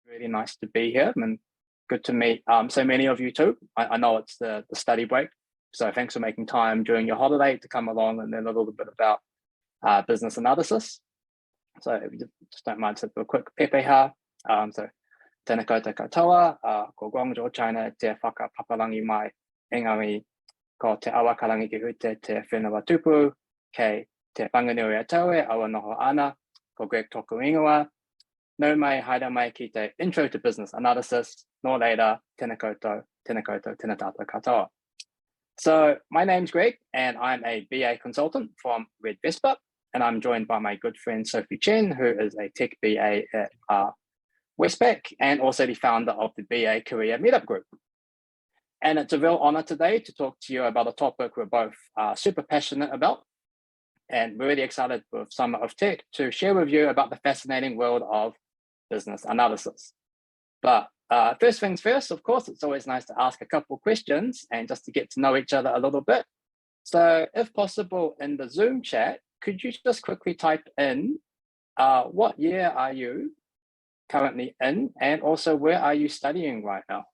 Really nice to be here and good to meet so many of you too. I know it's the study break, so thanks for making time during your holiday to come along and learn a little bit about business analysis. So if you just don't mind, so a quick pepeha. So tēnā koutou katoa, ko Guangzhou, China, te whakapaparangi mai engari ko te awa karangi ki hute te whenua tupu, kei te whanganui ataue, awa noho ana, ko Greg toku ingoa. No mai, haere mai ki te intro to business analysis, nor later, tēnā koutou, tēnā tātou katoa. So my name's Greg, and I'm a BA consultant from Westpac, and I'm joined by my good friend Sophie Chen, who is a tech BA at Westpac, and also the founder of the BA Career Meetup group. And it's a real honor today to talk to you about a topic we're both super passionate about. And we're really excited with Summer of Tech to share with you about the fascinating world of business analysis. But first things first, of course, it's always nice to ask a couple of questions and just to get to know each other a little bit. So if possible in the Zoom chat, could you just quickly type in what year are you currently in, and also where are you studying right now?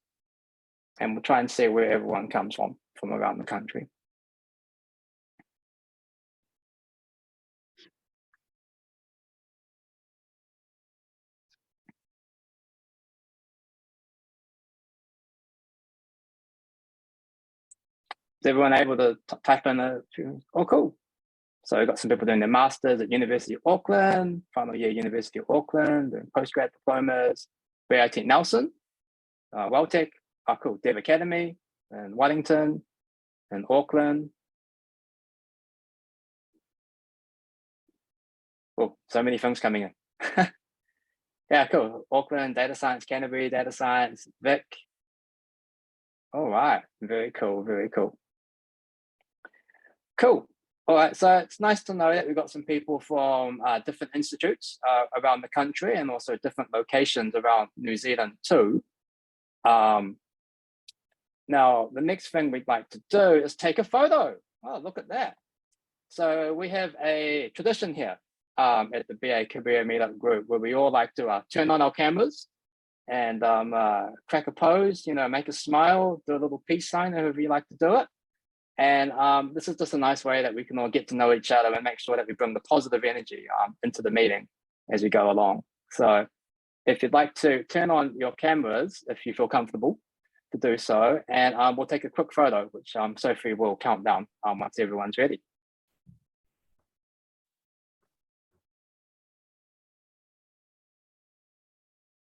And we'll try and see where everyone comes from around the country. Is everyone able to type in a few? Oh, cool. So we've got some people doing their masters at University of Auckland, final year University of Auckland, doing postgrad diplomas, BIT Nelson, Welltech, cool, Dev Academy, and Wellington, and Auckland. Oh, so many things coming in. Yeah, cool. Auckland, data science, Canterbury, data science, Vic. All right, very cool, very cool. Cool. All right, so it's nice to know that we've got some people from different institutes around the country and also different locations around New Zealand too. Now, the next thing we'd like to do is take a photo. Oh, look at that. So we have a tradition here at the BA Career Meetup group where we all like to turn on our cameras and crack a pose, you know, make a smile, do a little peace sign, however you like to do it. And this is just a nice way that we can all get to know each other and make sure that we bring the positive energy into the meeting as we go along. So if you'd like to turn on your cameras, if you feel comfortable to do so, and we'll take a quick photo, which Sophie will count down once everyone's ready.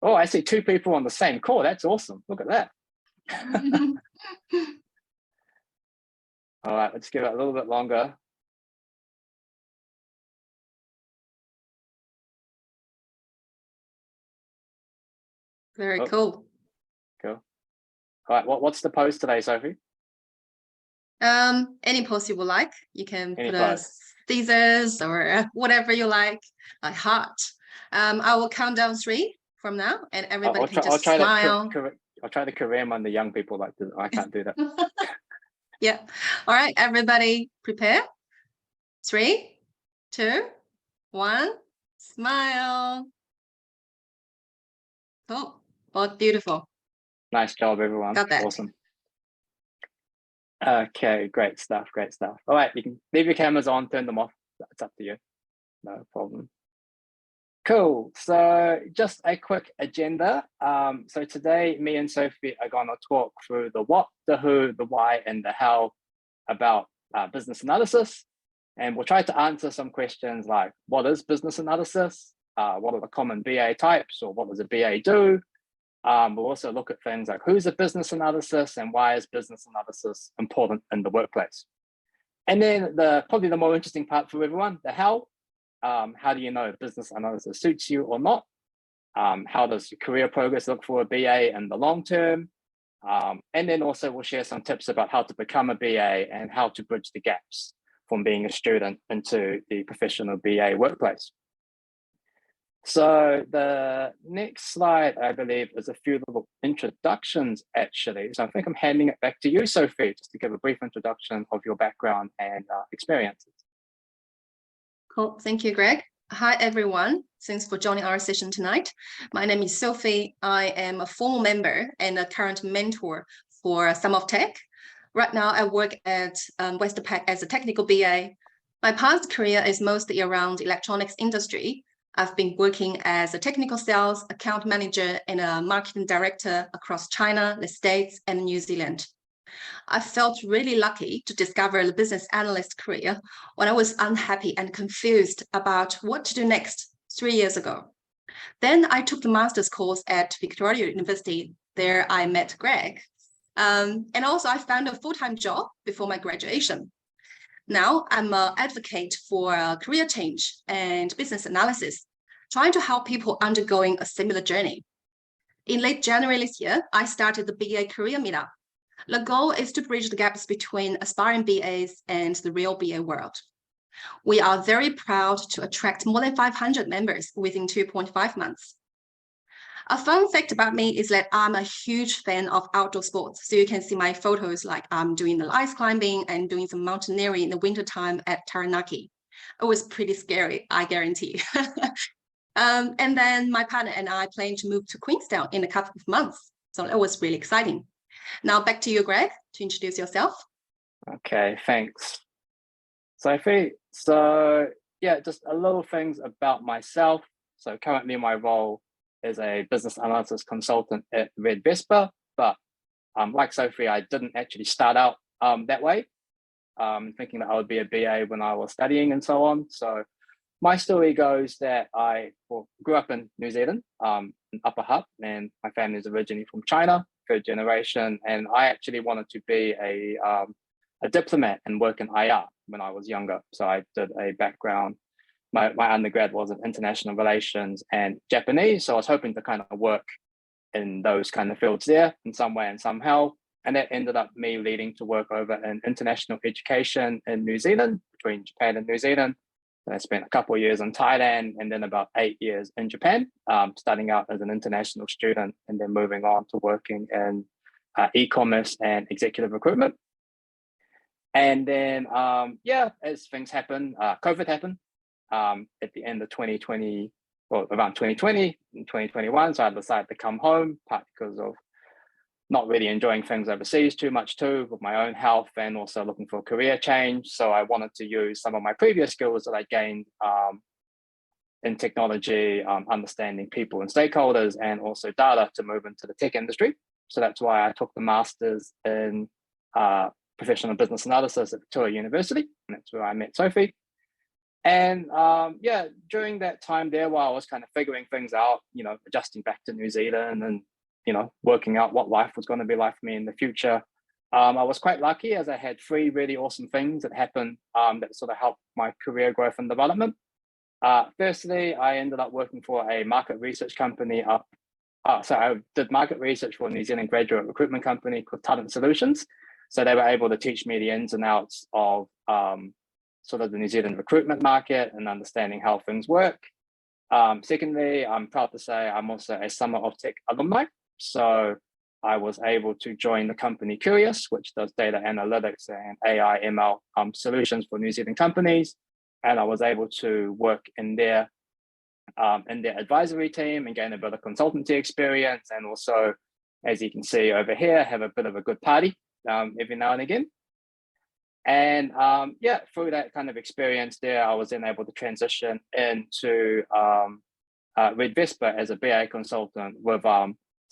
Oh, I see two people on the same call. That's awesome. Look at that. All right, let's give it a little bit longer. Very cool. Cool. All right, what's the pose today, Sophie? Any pose you would like. You can put a scissors or whatever you like heart. I will count down 3 from now, and everybody can just smile. I'll try to Korean one the young people like to. I can't do that. Yeah. All right, everybody prepare. 3, 2, 1, smile. Cool. Both beautiful. Nice job, everyone. Got that. Awesome. Okay, great stuff, great stuff. All right, you can leave your cameras on, turn them off. It's up to you. No problem. Cool. So just a quick agenda. So today, me and Sophie are going to talk through the what, the who, the why, and the how about business analysis. And we'll try to answer some questions like, what is business analysis? What are the common BA types, or what does a BA do? We'll also look at things like who's a business analysis and why is business analysis important in the workplace? And then probably the more interesting part for everyone, the how. How do you know if business analysis suits you or not? How does your career progress look for a BA in the long term? And then also we'll share some tips about how to become a BA and how to bridge the gaps from being a student into the professional BA workplace. So the next slide, I believe, is a few little introductions, actually. So I think I'm handing it back to you, Sophie, just to give a brief introduction of your background and experiences. Cool. Thank you, Greg. Hi, everyone. Thanks for joining our session tonight. My name is Sophie. I am a former member and a current mentor for Sum of Tech. Right now, I work at Westpac as a technical BA. My past career is mostly around electronics industry. I've been working as a technical sales, account manager, and a marketing director across China, the States, and New Zealand. I felt really lucky to discover the business analyst career when I was unhappy and confused about what to do next 3 years ago. Then I took the master's course at Victoria University. There I met Greg. And also I found a full-time job before my graduation. Now I'm an advocate for career change and business analysis, trying to help people undergoing a similar journey. In late January this year, I started the BA Career Meetup. The goal is to bridge the gaps between aspiring BAs and the real BA world. We are very proud to attract more than 500 members within 2.5 months. A fun fact about me is that I'm a huge fan of outdoor sports. So you can see my photos like I'm doing the ice climbing and doing some mountaineering in the wintertime at Taranaki. It was pretty scary, I guarantee. And then my partner and I plan to move to Queenstown in a couple of months. So that was really exciting. Now back to you, Greg, to introduce yourself. Okay, thanks, Sophie. So yeah, just a little things about myself. So currently my role is a business analysis consultant at Red Vespa, but like Sophie, I didn't actually start out that way, thinking that I would be a BA when I was studying and so on. So my story goes that I grew up in New Zealand, in Upper Hutt, and my family is originally from China, third generation, and I actually wanted to be a diplomat and work in IR when I was younger. So I did a background. My undergrad was in international relations and Japanese, so I was hoping to kind of work in those kind of fields there in some way and somehow. And that ended up me leading to work over in international education in New Zealand, between Japan and New Zealand. And I spent a couple of years in Thailand and then about 8 years in Japan, starting out as an international student and then moving on to working in e-commerce and executive recruitment. And then, yeah, as things happen, COVID happened at the end of 2020, well, around 2020 and 2021. So I decided to come home, partly because of not really enjoying things overseas too much too, with my own health and also looking for a career change. So I wanted to use some of my previous skills that I gained in technology, understanding people and stakeholders, and also data to move into the tech industry. So that's why I took the master's in professional business analysis at Victoria University, and that's where I met Sophie. And yeah, during that time there, while I was kind of figuring things out, you know, adjusting back to New Zealand and, you know, working out what life was going to be like for me in the future, I was quite lucky as I had 3 really awesome things that happened that sort of helped my career growth and development. Firstly, I ended up working for a market research company so I did market research for a New Zealand graduate recruitment company called CITANZ Solutions. So they were able to teach me the ins and outs of sort of the New Zealand recruitment market and understanding how things work. Secondly, I'm proud to say I'm also a Summer of Tech alumni. So I was able to join the company Curious, which does data analytics and AI ML solutions for New Zealand companies. And I was able to work in their advisory team and gain a bit of consultancy experience. And also, as you can see over here, have a bit of a good party every now and again. And yeah, through that kind of experience there, I was then able to transition into Red Vespa as a BA consultant, with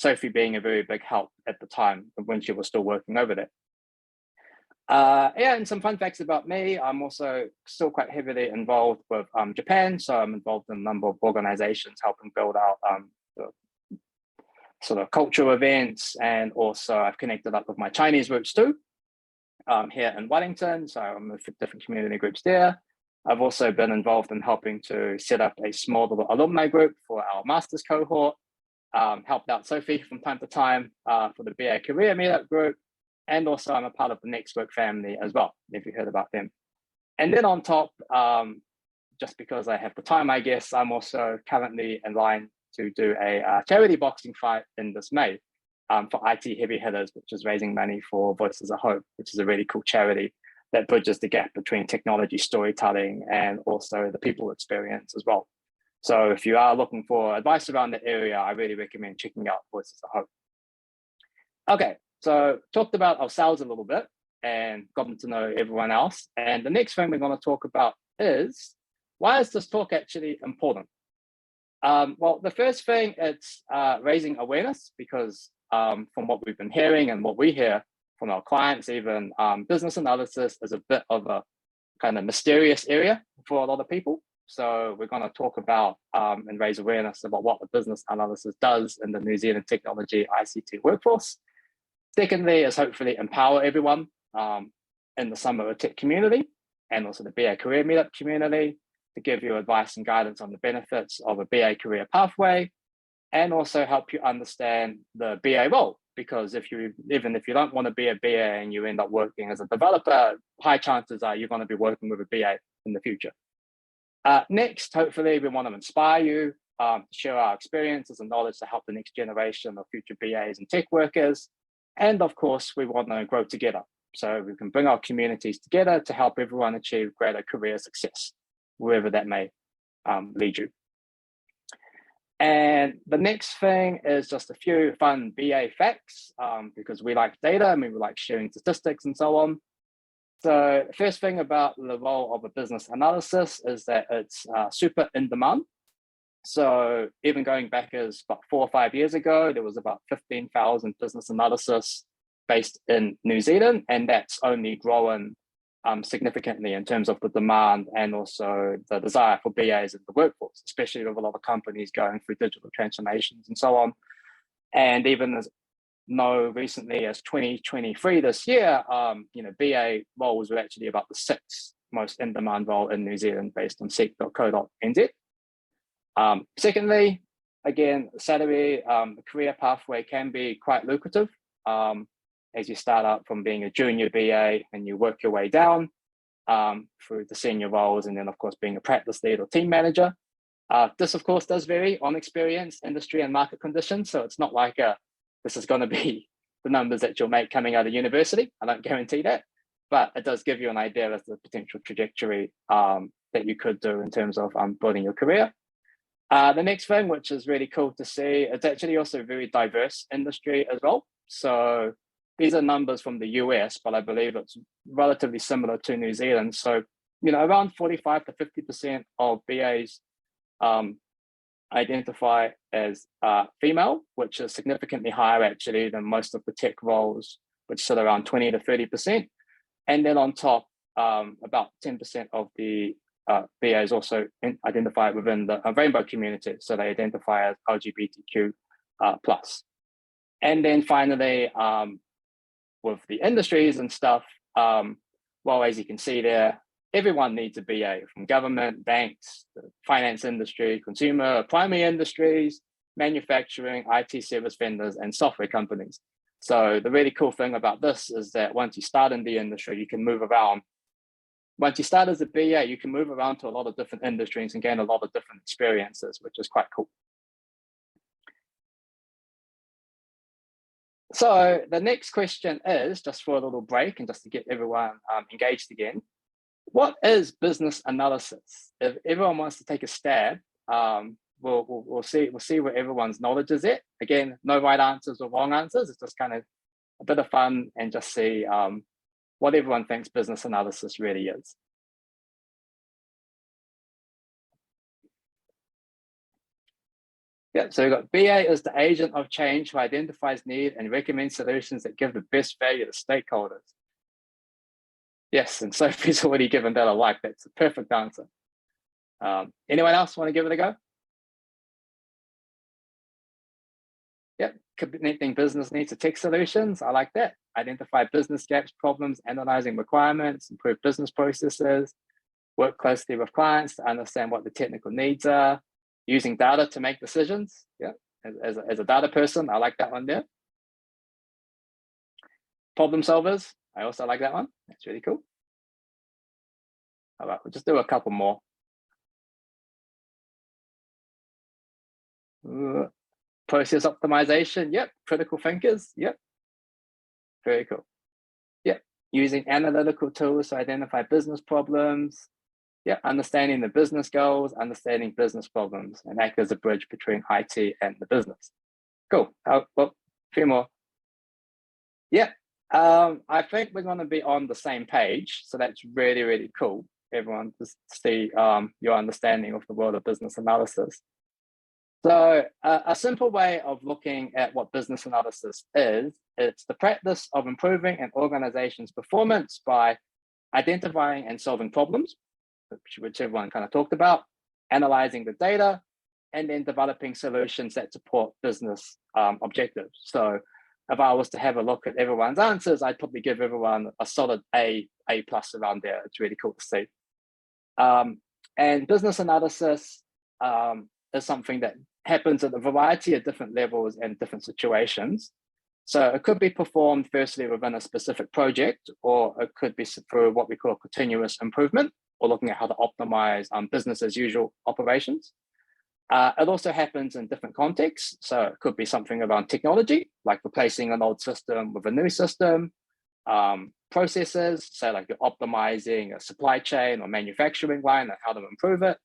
Sophie being a very big help at the time when she was still working over there. Yeah, and some fun facts about me. I'm also still quite heavily involved with Japan. So I'm involved in a number of organizations helping build out the sort of cultural events. And also I've connected up with my Chinese roots too, here in Wellington. So I'm with different community groups there. I've also been involved in helping to set up a small little alumni group for our master's cohort. Helped out Sophie from time to time for the BA Career Meetup group. And also I'm a part of the Next Work family as well, if you heard about them. And then on top, just because I have the time, I guess, I'm also currently in line to do a charity boxing fight in this May for IT heavy hitters, which is raising money for Voices of Hope, which is a really cool charity that bridges the gap between technology storytelling and also the people experience as well. So if you are looking for advice around the area, I really recommend checking out Voices of Hope. Okay, so talked about ourselves a little bit and gotten to know everyone else. And the next thing we're going to talk about is, why is this talk actually important? Well, the first thing, it's raising awareness, because from what we've been hearing and what we hear from our clients, even business analysis is a bit of a kind of mysterious area for a lot of people. So we're going to talk about and raise awareness about what the business analysis does in the New Zealand technology ICT workforce. Secondly, is hopefully empower everyone in the Summer of Tech community and also the BA Career Meetup community to give you advice and guidance on the benefits of a BA career pathway, and also help you understand the BA role. Because even if you don't want to be a BA and you end up working as a developer, high chances are you're going to be working with a BA in the future. Next, hopefully we want to inspire you, share our experiences and knowledge to help the next generation of future BAs and tech workers. And of course, we want to grow together. So we can bring our communities together to help everyone achieve greater career success, wherever that may lead you. And the next thing is just a few fun BA facts, because we like data and we like sharing statistics and so on. So the first thing about the role of a business analysis is that it's super in demand. So even going back as about 4 or 5 years ago, there was about 15,000 business analysts based in New Zealand, and that's only grown significantly in terms of the demand and also the desire for BAs in the workforce, especially with a lot of companies going through digital transformations and so on. And even as recently as 2023 this year, BA roles were actually about the 6th most in-demand role in New Zealand based on seek.co.nz. Secondly, again, salary, the career pathway can be quite lucrative. As you start out from being a junior BA and you work your way down through the senior roles, and then of course being a practice lead or team manager. This of course does vary on experience, industry and market conditions. So it's not like this is going to be the numbers that you'll make coming out of university. I don't guarantee that, but it does give you an idea of the potential trajectory that you could do in terms of building your career. The next thing, which is really cool to see, it's actually also a very diverse industry as well. So these are numbers from the US, but I believe it's relatively similar to New Zealand. So, around 45 to 50% of BAs identify as female, which is significantly higher actually than most of the tech roles, which sit around 20 to 30%. And then on top, about 10% of the BAs also identify within the rainbow community. So they identify as LGBTQ+. And then finally, with the industries and stuff, well, as you can see there, everyone needs a BA, from government, banks, the finance industry, consumer, primary industries, manufacturing, IT service vendors, and software companies. So the really cool thing about this is that once you start in the industry, you can move around. Once you start as a BA, you can move around to a lot of different industries and gain a lot of different experiences, which is quite cool. So the next question is, just for a little break and just to get everyone engaged again, what is business analysis? If everyone wants to take a stab, we'll see where everyone's knowledge is at. Again, no right answers or wrong answers. It's just kind of a bit of fun and just see what everyone thinks business analysis really is. Yeah, so we've got BA is the agent of change who identifies need and recommends solutions that give the best value to stakeholders. Yes, and Sophie's already given that a like. That's a perfect answer. Anyone else want to give it a go? Yep, connecting business needs to tech solutions. I like that. Identify business gaps, problems, analyzing requirements, improve business processes, work closely with clients to understand what the technical needs are, using data to make decisions. Yeah, as a data person, I like that one there. Problem solvers, I also like that one. That's really cool. All right, we'll just do a couple more. Process optimization, yep. Critical thinkers, yep. Very cool. Yep, using analytical tools to identify business problems. understanding the business goals, understanding business problems, and act as a bridge between IT and the business. Cool. Well, a few more. Yeah, I think we're going to be on the same page. So that's really, really cool. Everyone to see your understanding of the world of business analysis. So a simple way of looking at what business analysis is, it's the practice of improving an organization's performance by identifying and solving problems, which everyone kind of talked about, analyzing the data, and then developing solutions that support business objectives. So if I was to have a look at everyone's answers, I'd probably give everyone a solid A+ around there. It's really cool to see. And business analysis is something that happens at a variety of different levels and different situations. So it could be performed firstly within a specific project, or it could be through what we call continuous improvement, or looking at how to optimize business as usual operations. It also happens in different contexts. So it could be something around technology, like replacing an old system with a new system, processes, so like you're optimizing a supply chain or manufacturing line and how to improve it.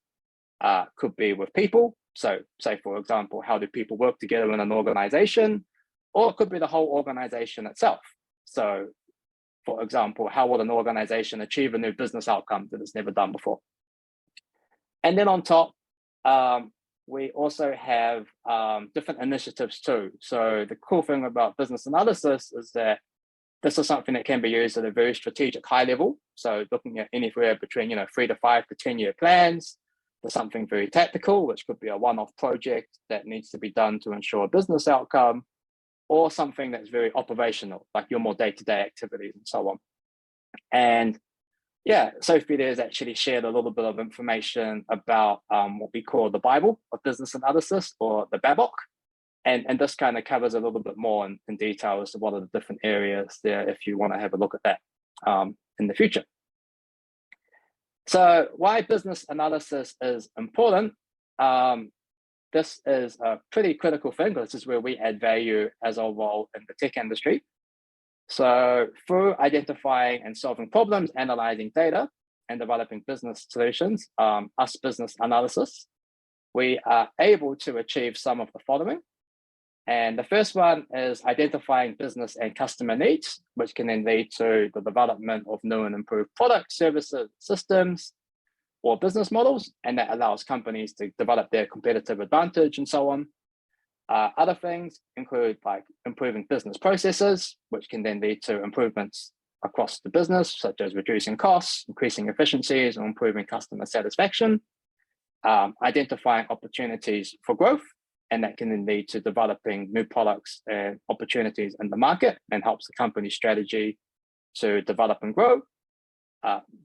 Could be with people. So say, for example, how do people work together in an organization? Or it could be the whole organization itself. So for example, how will an organization achieve a new business outcome that it's never done before? And then on top, we also have different initiatives too. So the cool thing about business analysis is that this is something that can be used at a very strategic high level. So looking at anywhere between 3 to 5 to 10-year plans, to something very tactical, which could be a one-off project that needs to be done to ensure a business outcome, or something that's very operational, like your more day-to-day activities and so on. And yeah, Sophie there's actually shared a little bit of information about what we call the Bible of business analysis, or the BABOK. And this kind of covers a little bit more in detail as to what are the different areas there if you want to have a look at that in the future. So why business analysis is important? This is a pretty critical thing. This is where we add value as a role in the tech industry. So through identifying and solving problems, analyzing data, and developing business solutions, us business analysts, we are able to achieve some of the following. And the first one is identifying business and customer needs, which can then lead to the development of new and improved products, services, systems, or business models. And that allows companies to develop their competitive advantage and so on. Other things include like improving business processes, which can then lead to improvements across the business, such as reducing costs, increasing efficiencies, or improving customer satisfaction. Identifying opportunities for growth, and that can then lead to developing new products and opportunities in the market and helps the company's strategy to develop and grow.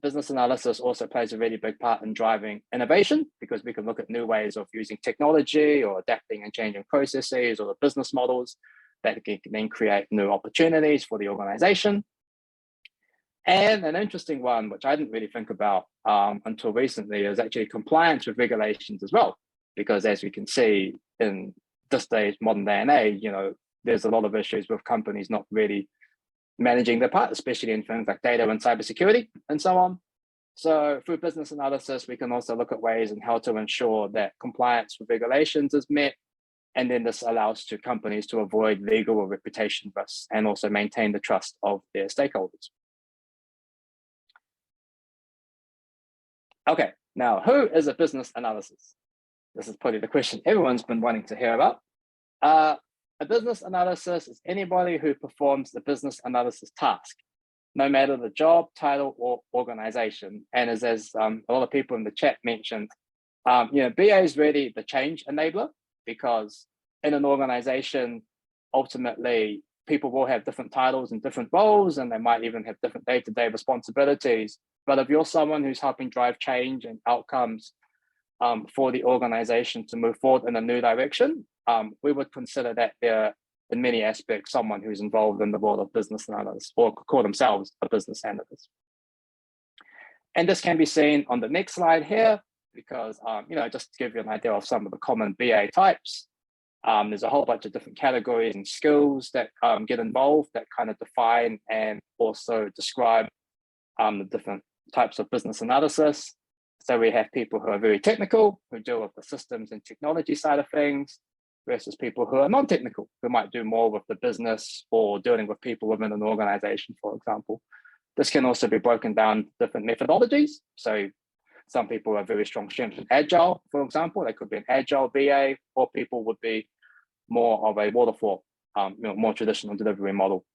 Business analysis also plays a really big part in driving innovation, because we can look at new ways of using technology or adapting and changing processes or the business models that can then create new opportunities for the organization. And an interesting one, which I didn't really think about until recently, is actually compliance with regulations as well. Because as we can see in this day's modern day and age, there's a lot of issues with companies not really managing their part, especially in things like data and cybersecurity and so on. So through business analysis, we can also look at ways in how to ensure that compliance with regulations is met. And then this allows to companies to avoid legal or reputation risks and also maintain the trust of their stakeholders. Okay, now who is a business analyst? This is probably the question everyone's been wanting to hear about. A business analyst is anybody who performs the business analysis task, no matter the job, title, or organization. And as a lot of people in the chat mentioned, BA is really the change enabler, because in an organization, ultimately, people will have different titles and different roles, and they might even have different day-to-day responsibilities. But if you're someone who's helping drive change and outcomes for the organization to move forward in a new direction, we would consider that they're, in many aspects, someone who's involved in the world of business analysts, or call themselves a business analyst. And this can be seen on the next slide here, because, just to give you an idea of some of the common BA types, there's a whole bunch of different categories and skills that get involved that kind of define and also describe the different types of business analysis. So we have people who are very technical, who deal with the systems and technology side of things, versus people who are non-technical, who might do more with the business or dealing with people within an organization, for example. This can also be broken down different methodologies. So some people are very strong strengths in agile, for example. They could be an agile BA, or people would be more of a waterfall, more traditional delivery model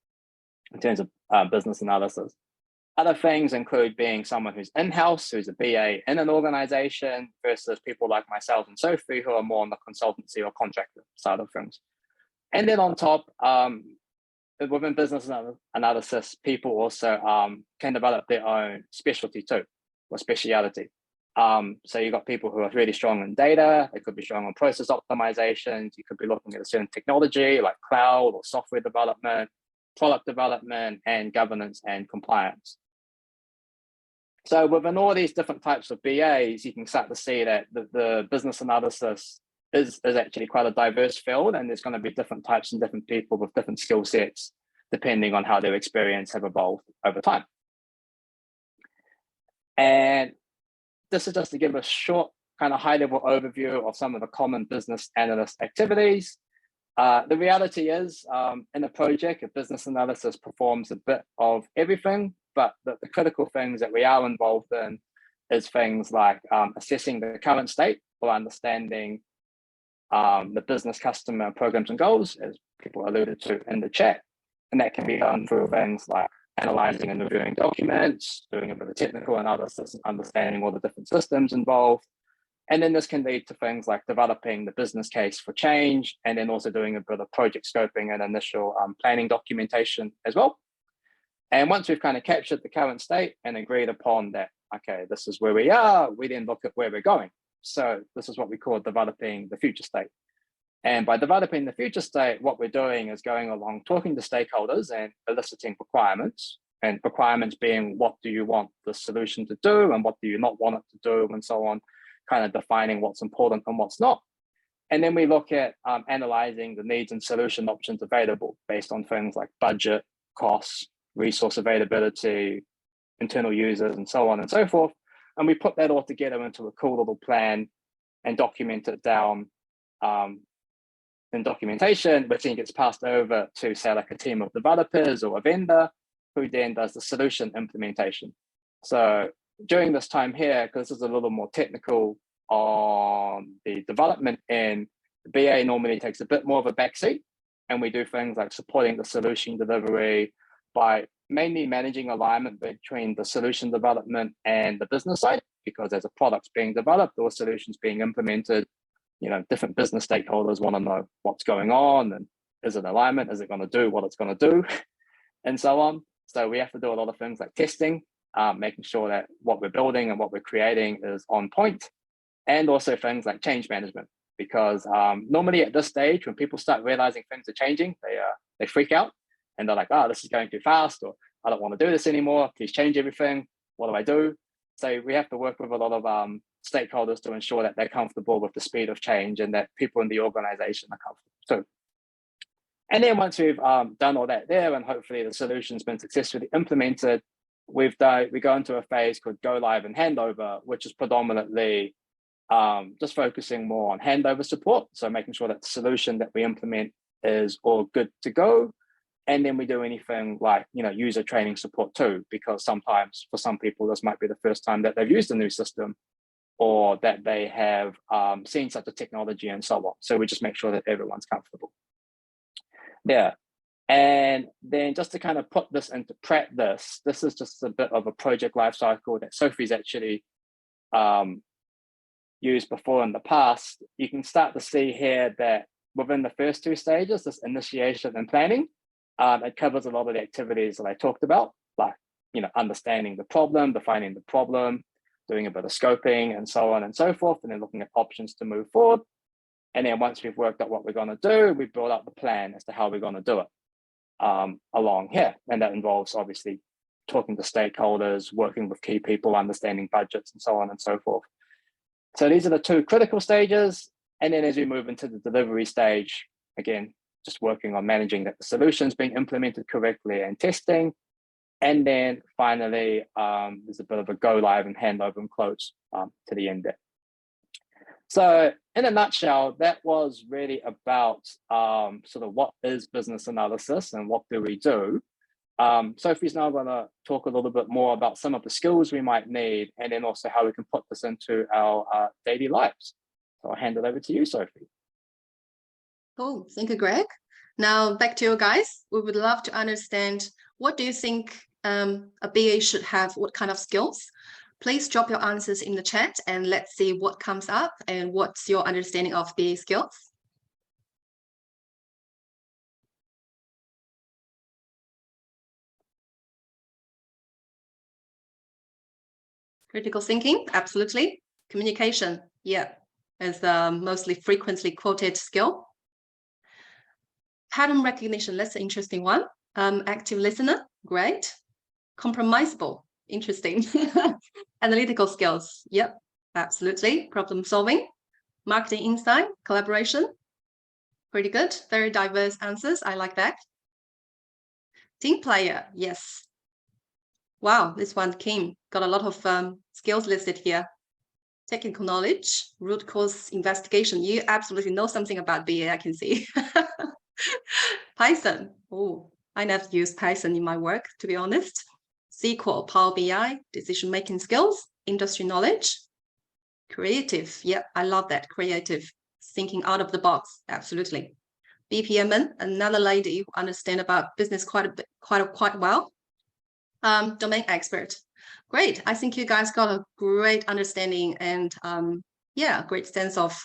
in terms of business analysis. Other things include being someone who's in-house, who's a BA in an organization, versus people like myself and Sophie, who are more on the consultancy or contractor side of things. And then on top, within business analysis, people also can develop their own specialty too, or speciality. So you've got people who are really strong in data. They could be strong on process optimizations. You could be looking at a certain technology like cloud or software development, product development, and governance and compliance. So within all these different types of BAs, you can start to see that the business analysis is actually quite a diverse field, and there's going to be different types and different people with different skill sets, depending on how their experience have evolved over time. And this is just to give a short kind of high-level overview of some of the common business analyst activities. The reality is, in a project, a business analysis performs a bit of everything, but the critical things that we are involved in is things like assessing the current state or understanding the business, customer, programs, and goals, as people alluded to in the chat. And that can be done through things like analyzing and reviewing documents, doing a bit of technical analysis, and understanding all the different systems involved. And then this can lead to things like developing the business case for change, and then also doing a bit of project scoping and initial planning documentation as well. And once we've kind of captured the current state and agreed upon that, okay, this is where we are, we then look at where we're going. So this is what we call developing the future state. And by developing the future state, what we're doing is going along, talking to stakeholders and eliciting requirements, and requirements being what do you want the solution to do and what do you not want it to do, and so on, kind of defining what's important and what's not. And then we look at analyzing the needs and solution options available based on things like budget, costs, resource availability, internal users, and so on and so forth. And we put that all together into a cool little plan and document it down in documentation, which then gets passed over to, say, like a team of developers or a vendor, who then does the solution implementation. So during this time here, because this is a little more technical on the development end, the BA normally takes a bit more of a backseat, and we do things like supporting the solution delivery by mainly managing alignment between the solution development and the business side, because as a product's being developed or solutions being implemented, different business stakeholders want to know what's going on, and is it alignment, is it going to do what it's going to do, and so on. So we have to do a lot of things like testing, making sure that what we're building and what we're creating is on point, and also things like change management, because normally at this stage, when people start realizing things are changing, they freak out, and they're like, oh, this is going too fast, or I don't want to do this anymore, please change everything, what do I do? So we have to work with a lot of stakeholders to ensure that they're comfortable with the speed of change and that people in the organization are comfortable too. And then once we've done all that there, and hopefully the solution's been successfully implemented, we go into a phase called go live and handover, which is predominantly just focusing more on handover support. So making sure that the solution that we implement is all good to go. And then we do anything like, user training support too, because sometimes for some people, this might be the first time that they've used a new system, or that they have seen such a technology and so on. So we just make sure that everyone's comfortable. Yeah. And then just to kind of put this into practice, this is just a bit of a project lifecycle that Sophie's actually used before in the past. You can start to see here that within the first two stages, this initiation and planning, it covers a lot of the activities that I talked about, like, understanding the problem, defining the problem, doing a bit of scoping, and so on and so forth, and then looking at options to move forward. And then once we've worked out what we're going to do, we build out the plan as to how we're going to do it along here. And that involves obviously talking to stakeholders, working with key people, understanding budgets, and so on and so forth. So these are the two critical stages. And then as we move into the delivery stage, again, just working on managing that the solution's being implemented correctly and testing. And then finally, there's a bit of a go live and handover and close to the end there. So in a nutshell, that was really about sort of what is business analysis and what do we do. Sophie's now going to talk a little bit more about some of the skills we might need, and then also how we can put this into our daily lives. So I'll hand it over to you, Sophie. Cool, thank you, Greg. Now back to you guys. We would love to understand, what do you think a BA should have, what kind of skills? Please drop your answers in the chat and let's see what comes up and what's your understanding of BA skills. Critical thinking, absolutely. Communication, yeah, as the mostly frequently quoted skill. Pattern recognition, that's an interesting one. Active listener, great. Compromisable, interesting. Analytical skills, yep, absolutely. Problem solving, marketing insight, collaboration, pretty good. Very diverse answers, I like that. Team player, yes. Wow, this one came, got a lot of skills listed here. Technical knowledge, root cause investigation. You absolutely know something about BA, I can see. Python, oh, I never use Python in my work, to be honest. SQL, Power BI, decision-making skills, industry knowledge. Creative, yeah, I love that, creative. Thinking out of the box, absolutely. BPMN, another lady who understands about business quite well. Domain expert. Great. I think you guys got a great understanding and yeah, great sense of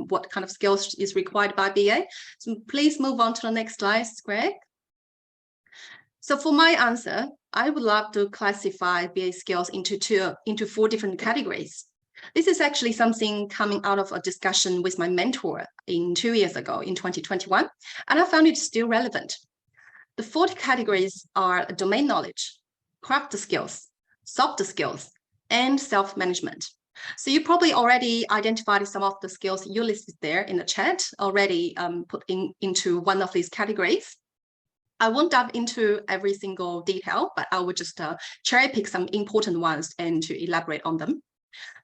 what kind of skills is required by BA. So please move on to the next slide, Greg. So for my answer, I would love to classify BA skills into 4 different categories. This is actually something coming out of a discussion with my mentor 2 years ago in 2021, and I found it still relevant. The 4 categories are domain knowledge, craft skills, soft skills, and self-management. So you probably already identified some of the skills you listed there in the chat, already put into one of these categories. I won't dive into every single detail, but I will just cherry pick some important ones and to elaborate on them.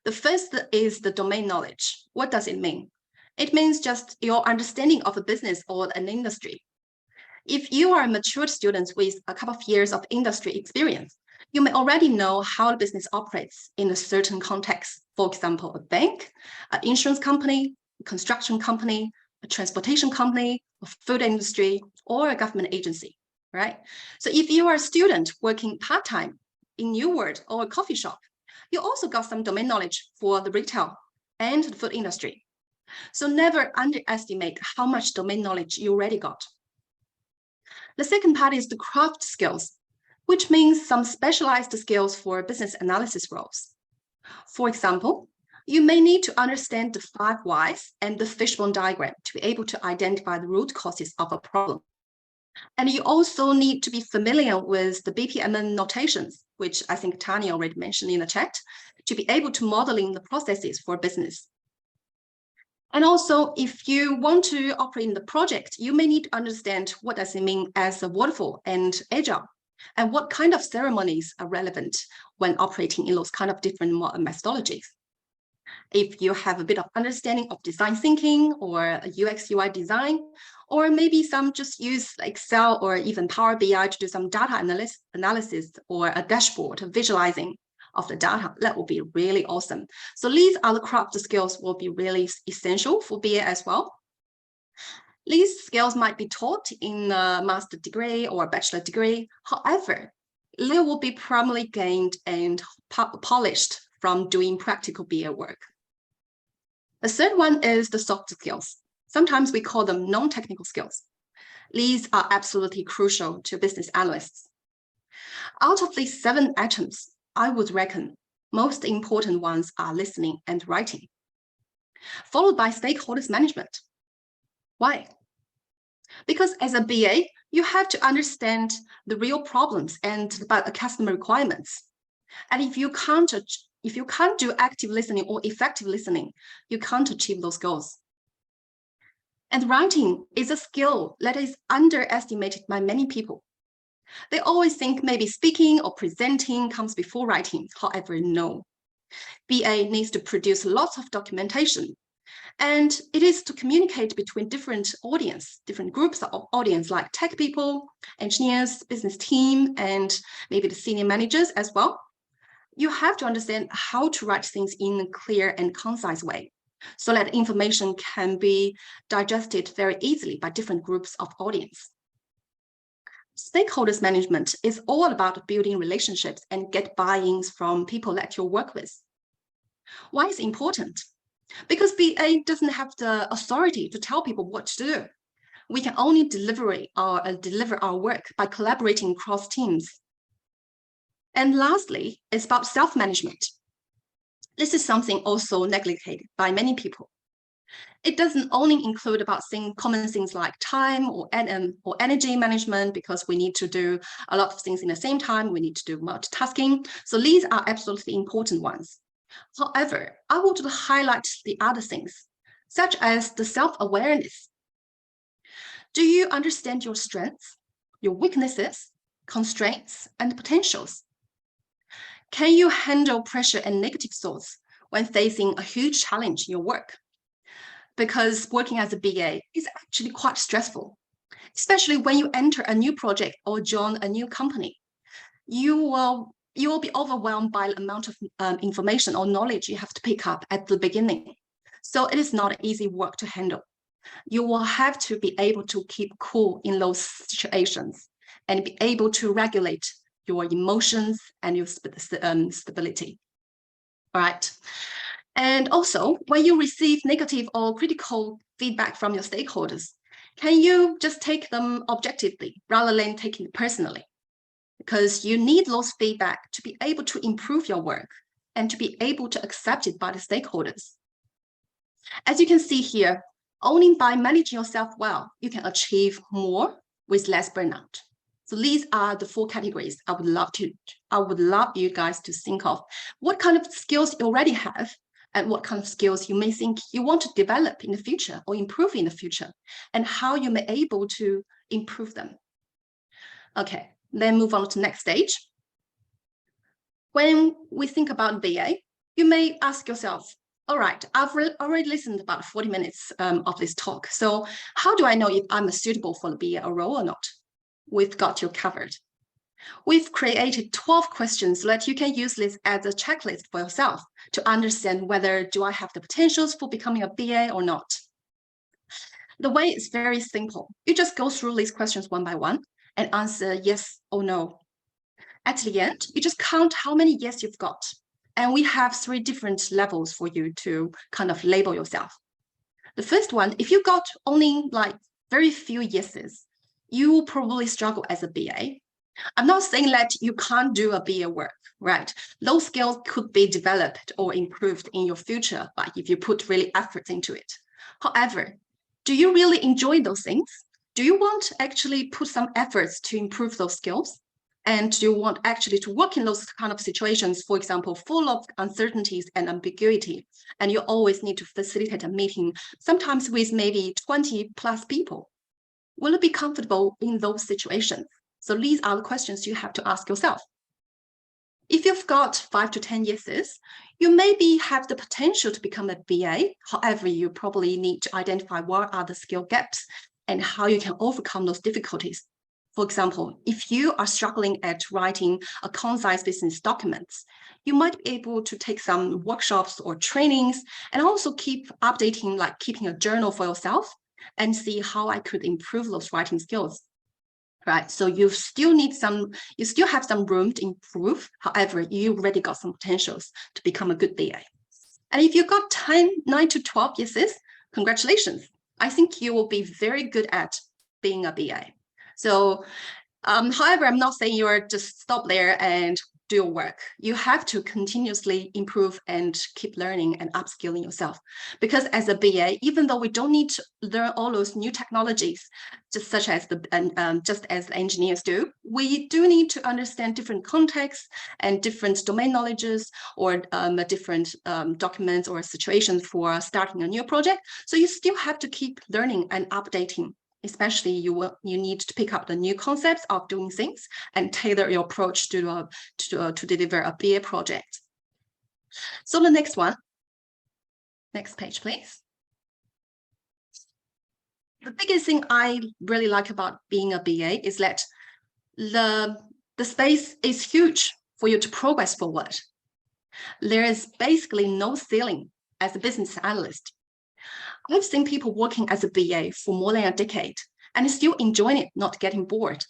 The first is the domain knowledge. What does it mean? It means just your understanding of a business or an industry. If you are a mature student with a couple of years of industry experience, you may already know how the business operates in a certain context. For example, a bank, an insurance company, a construction company, a transportation company, a food industry, or a government agency, right? So if you are a student working part-time in New World or a coffee shop, you also got some domain knowledge for the retail and the food industry. So never underestimate how much domain knowledge you already got. The second part is the craft skills, which means some specialized skills for business analysis roles. For example, you may need to understand the 5 whys and the fishbone diagram to be able to identify the root causes of a problem. And you also need to be familiar with the BPMN notations, which I think Tanya already mentioned in the chat, to be able to modeling the processes for business. And also, if you want to operate in the project, you may need to understand what does it mean as a waterfall and agile, and what kind of ceremonies are relevant when operating in those kind of different methodologies. If you have a bit of understanding of design thinking or UX UI design, or maybe some just use Excel or even Power BI to do some data analysis or a dashboard visualizing of the data, that will be really awesome. So these other craft skills will be really essential for BA as well. These skills might be taught in a master's degree or a bachelor degree. However, they will be primarily gained and polished from doing practical BA work. The third one is the soft skills. Sometimes we call them non-technical skills. These are absolutely crucial to business analysts. Out of these 7 items, I would reckon most important ones are listening and writing, followed by stakeholders management. Why? Because as a BA, you have to understand the real problems and about the customer requirements. And if you can't do active listening or effective listening, you can't achieve those goals. And writing is a skill that is underestimated by many people. They always think maybe speaking or presenting comes before writing. However, no. BA needs to produce lots of documentation, and it is to communicate between different audience, different groups of audience, like tech people, engineers, business team, and maybe the senior managers as well. You have to understand how to write things in a clear and concise way, so that information can be digested very easily by different groups of audience. Stakeholders management is all about building relationships and get buy-ins from people that you work with. Why is it important? Because BA doesn't have the authority to tell people what to do. We can only deliver our work by collaborating across teams. And lastly, it's about self-management. This is something also neglected by many people. It doesn't only include about common things like time or energy management, because we need to do a lot of things in the same time. We need to do multitasking. So these are absolutely important ones. However, I want to highlight the other things, such as the self-awareness. Do you understand your strengths, your weaknesses, constraints, and potentials? Can you handle pressure and negative thoughts when facing a huge challenge in your work? Because working as a BA is actually quite stressful, especially when you enter a new project or join a new company. You will be overwhelmed by the amount of information or knowledge you have to pick up at the beginning. So it is not easy work to handle. You will have to be able to keep cool in those situations and be able to regulate your emotions and your stability. All right. And also, when you receive negative or critical feedback from your stakeholders, can you just take them objectively rather than taking it personally? Because you need those feedback to be able to improve your work and to be able to accept it by the stakeholders. As you can see here, only by managing yourself well, you can achieve more with less burnout. So these are the 4 categories I would love you guys to think of. What kind of skills you already have, and what kind of skills you may think you want to develop in the future or improve in the future, and how you may be able to improve them. Okay, then move on to the next stage. When we think about BA, you may ask yourself, all right, I've already listened about 40 minutes of this talk. So how do I know if I'm suitable for the BA role or not? We've got you covered. We've created 12 questions so that you can use this as a checklist for yourself to understand whether do I have the potentials for becoming a BA or not. The way is very simple. You just go through these questions one by one and answer yes or no. At the end, you just count how many yes you've got. And we have 3 different levels for you to kind of label yourself. The first one, if you got only like very few yeses, you will probably struggle as a BA. I'm not saying that you can't do a BA work, right? Those skills could be developed or improved in your future, but if you put really effort into it. However, do you really enjoy those things? Do you want to actually put some efforts to improve those skills? And do you want actually to work in those kind of situations, for example, full of uncertainties and ambiguity, and you always need to facilitate a meeting, sometimes with maybe 20 plus people? Will you be comfortable in those situations? So these are the questions you have to ask yourself. If you've got 5 to 10 yeses, you maybe have the potential to become a BA. However, you probably need to identify what are the skill gaps and how you can overcome those difficulties. For example, if you are struggling at writing a concise business documents, you might be able to take some workshops or trainings and also keep updating, like keeping a journal for yourself and see how I could improve those writing skills. Right, so you still have some room to improve. However, you already got some potentials to become a good BA. And if you got 9 to 12 yeses, congratulations. I think you will be very good at being a BA. So, however, I'm not saying you're just stop there and do your work. You have to continuously improve and keep learning and upskilling yourself. Because as a BA, even though we don't need to learn all those new technologies, just as the engineers do, we do need to understand different contexts and different domain knowledges or different documents or situations for starting a new project. So you still have to keep learning and updating especially you need to pick up the new concepts of doing things and tailor your approach to deliver a BA project. So the next one, next page, please. The biggest thing I really like about being a BA is that the space is huge for you to progress forward. There is basically no ceiling as a business analyst. I've seen people working as a BA for more than a decade and still enjoying it, not getting bored.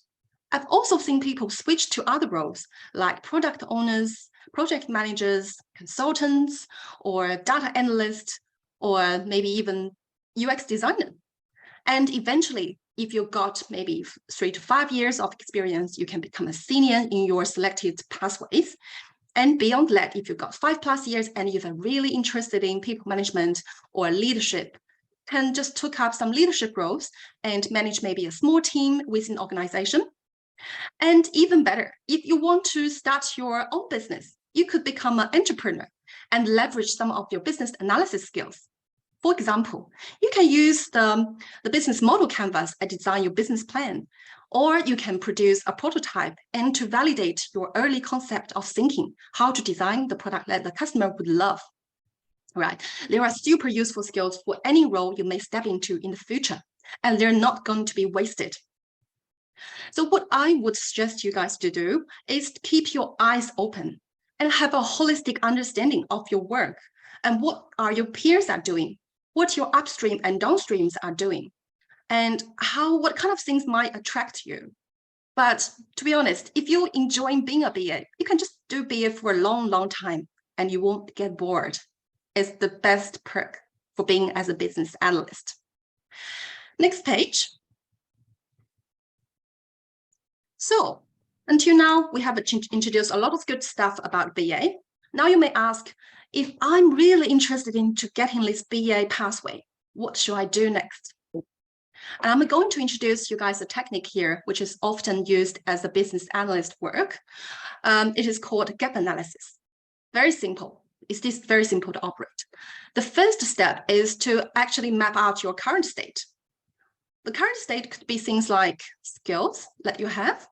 I've also seen people switch to other roles like product owners, project managers, consultants, or data analysts, or maybe even UX designer. And eventually, if you got maybe 3 to 5 years of experience, you can become a senior in your selected pathways. And beyond that, if you've got 5+ years and you're really interested in people management or leadership, can just take up some leadership roles and manage maybe a small team within an organization. And even better, if you want to start your own business, you could become an entrepreneur and leverage some of your business analysis skills. For example, you can use the business model canvas and design your business plan, or you can produce a prototype and to validate your early concept of thinking, how to design the product that the customer would love. Right? They are super useful skills for any role you may step into in the future, and they're not going to be wasted. So what I would suggest you guys to do is to keep your eyes open and have a holistic understanding of your work and what are your peers are doing, what your upstream and downstreams are doing, and what kind of things might attract you. But to be honest, if you enjoy being a BA, you can just do BA for a long, long time and you won't get bored. It's the best perk for being as a business analyst. Next page. So until now, we have introduced a lot of good stuff about BA. Now you may ask, if I'm really interested into getting this BA pathway, what should I do next? And I'm going to introduce you guys a technique here, which is often used as a business analyst work. It is called gap analysis. Very simple. It's just very simple to operate. The first step is to actually map out your current state. The current state could be things like skills that you have,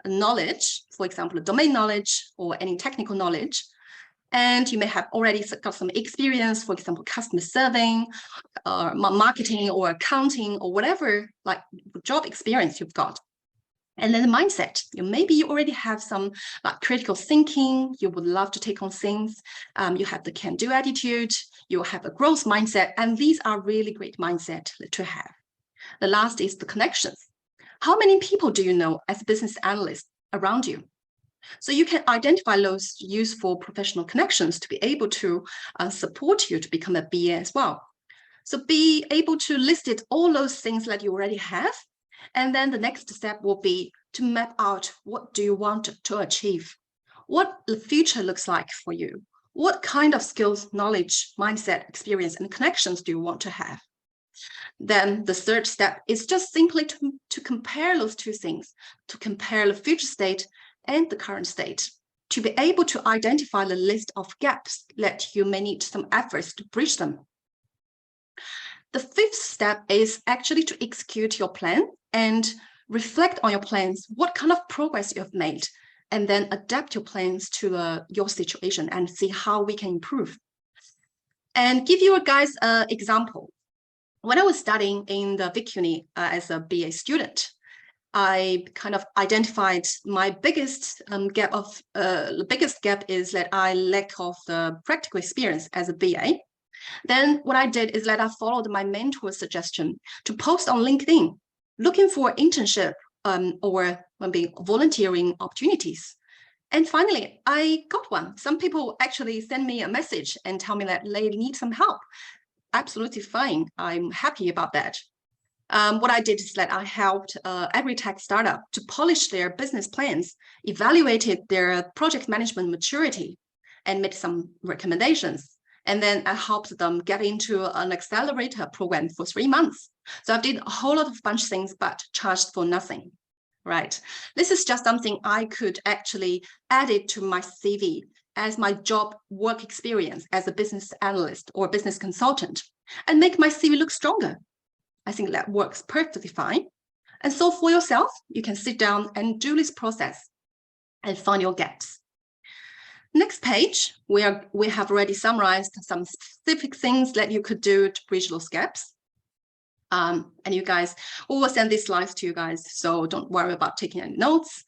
knowledge, for example, domain knowledge or any technical knowledge. And you may have already got some experience, for example, customer serving, marketing or accounting or whatever like job experience you've got. And then the mindset, maybe you already have some like critical thinking, you would love to take on things, you have the can-do attitude, you have a growth mindset, and these are really great mindset to have. The last is the connections. How many people do you know as a business analyst around you? So you can identify those useful professional connections to be able to support you to become a BA as well. So be able to list it, all those things that you already have. And then the next step will be to map out what do you want to achieve, what the future looks like for you, what kind of skills, knowledge, mindset, experience, and connections do you want to have. Then the third step is just simply to compare those two things, to compare the future state and the current state, to be able to identify the list of gaps that you may need some efforts to bridge them. The fifth step is actually to execute your plan and reflect on your plans, what kind of progress you have made, and then adapt your plans to your situation and see how we can improve. And give you guys an example. When I was studying in the Vic Uni as a BA student, I kind of identified my biggest gap is that I lack of the practical experience as a BA. Then what I did is that I followed my mentor's suggestion to post on LinkedIn, looking for internship or maybe volunteering opportunities. And finally, I got one. Some people actually send me a message and tell me that they need some help. Absolutely fine. I'm happy about that. What I did is that I helped every tech startup to polish their business plans, evaluated their project management maturity, and made some recommendations. And then I helped them get into an accelerator program for 3 months. So I did a whole lot of bunch of things, but charged for nothing, right? This is just something I could actually add it to my CV as my job work experience as a business analyst or business consultant and make my CV look stronger. I think that works perfectly fine. And so for yourself, you can sit down and do this process and find your gaps. Next page, we have already summarized some specific things that you could do to bridge those gaps. And you guys, we will send these slides to you guys, so don't worry about taking any notes.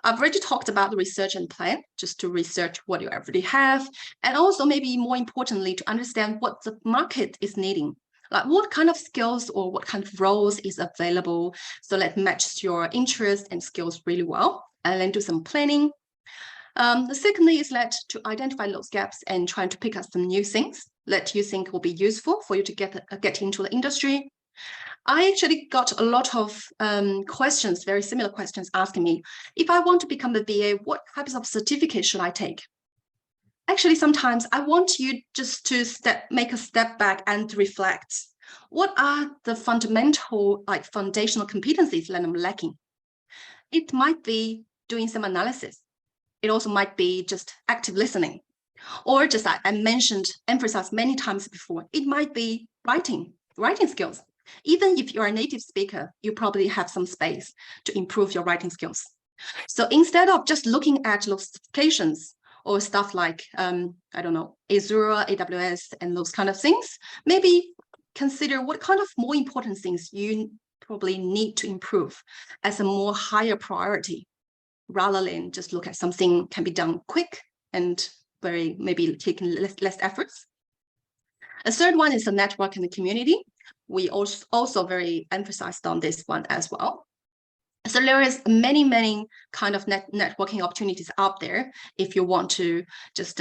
I've already talked about the research and plan, just to research what you already have, and also maybe more importantly, to understand what the market is needing. Like what kind of skills or what kind of roles is available, so that matches your interests and skills really well, and then do some planning. The secondly is to identify those gaps and trying to pick up some new things that you think will be useful for you to get into the industry. I actually got a lot of questions, very similar questions, asking me, if I want to become a BA, what types of certificate should I take? Actually, sometimes I want you just to make a step back and reflect. What are the foundational competencies that I'm lacking? It might be doing some analysis. It also might be just active listening, or just like I emphasized many times before, it might be writing skills. Even if you're a native speaker, you probably have some space to improve your writing skills. So instead of just looking at those certifications or stuff like, I don't know, Azure, AWS, and those kind of things, maybe consider what kind of more important things you probably need to improve as a more higher priority, rather than just look at something can be done quick and very maybe taking less efforts. A third one is the network and the community. We also very emphasized on this one as well. So there is many kind of networking opportunities out there if you want to just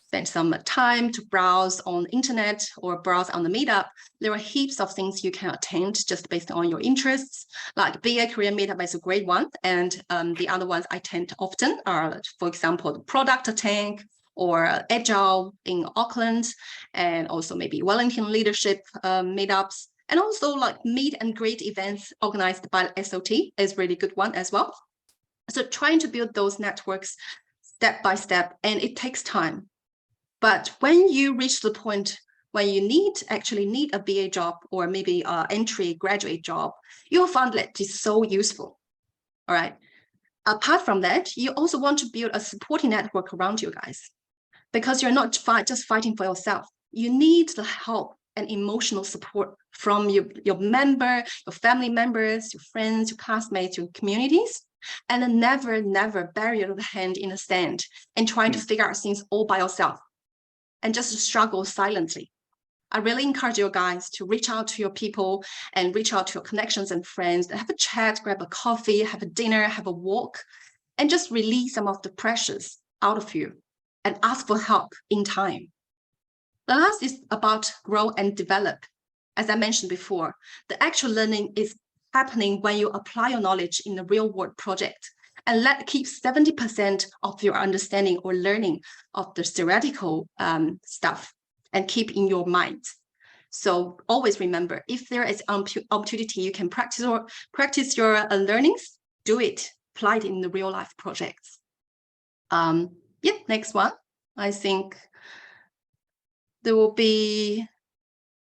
spend some time to browse on the internet or browse on the Meetup. There are heaps of things you can attend just based on your interests. Like BA Career Meetup is a great one, and the other ones I attend often are, for example, the Product Tank or Agile in Auckland, and also maybe Wellington Leadership Meetups, and also like meet and greet events organized by SOT is really good one as well. So trying to build those networks step by step, and it takes time. But when you reach the point when you actually need a BA job or maybe an entry graduate job, you'll find that it's so useful. All right. Apart from that, you also want to build a supporting network around you guys, because you're not just fighting for yourself. You need the help and emotional support from your member, your family members, your friends, your classmates, your communities, and then never bury your hand in the sand and trying to figure out things all by yourself and just struggle silently. I really encourage you guys to reach out to your people and reach out to your connections and friends, have a chat, grab a coffee, have a dinner, have a walk, and just release some of the pressures out of you and ask for help in time. The last is about grow and develop. As I mentioned before, the actual learning is happening when you apply your knowledge in a real world project, and let keep 70% of your understanding or learning of the theoretical stuff and keep in your mind. So always remember, if there is opportunity, you can practice your learnings, do it, apply it in the real life projects. Next one. I think there will be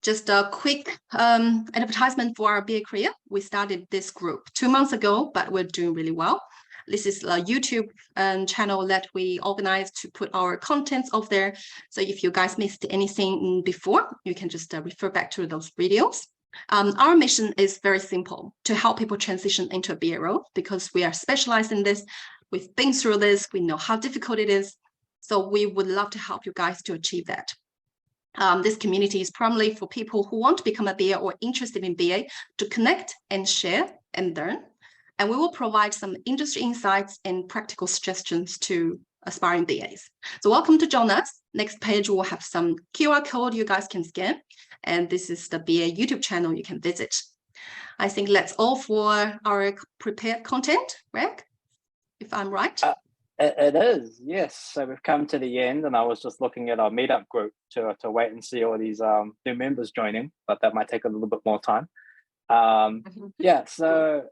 just a quick advertisement for our BA Career. We started this group 2 months ago, but we're doing really well. This is a YouTube channel that we organized to put our contents over there. So if you guys missed anything before, you can just refer back to those videos. Our mission is very simple, to help people transition into a BA role, because we are specialized in this. We've been through this. We know how difficult it is. So we would love to help you guys to achieve that. This community is primarily for people who want to become a BA or interested in BA to connect and share and learn. And we will provide some industry insights and practical suggestions to aspiring BAs. So welcome to join us. Next page will have some QR code you guys can scan. And this is the BA YouTube channel you can visit. I think that's all for our prepared content, Greg, if I'm right. It is, yes. So we've come to the end, and I was just looking at our meetup group to wait and see all these new members joining, but that might take a little bit more time. So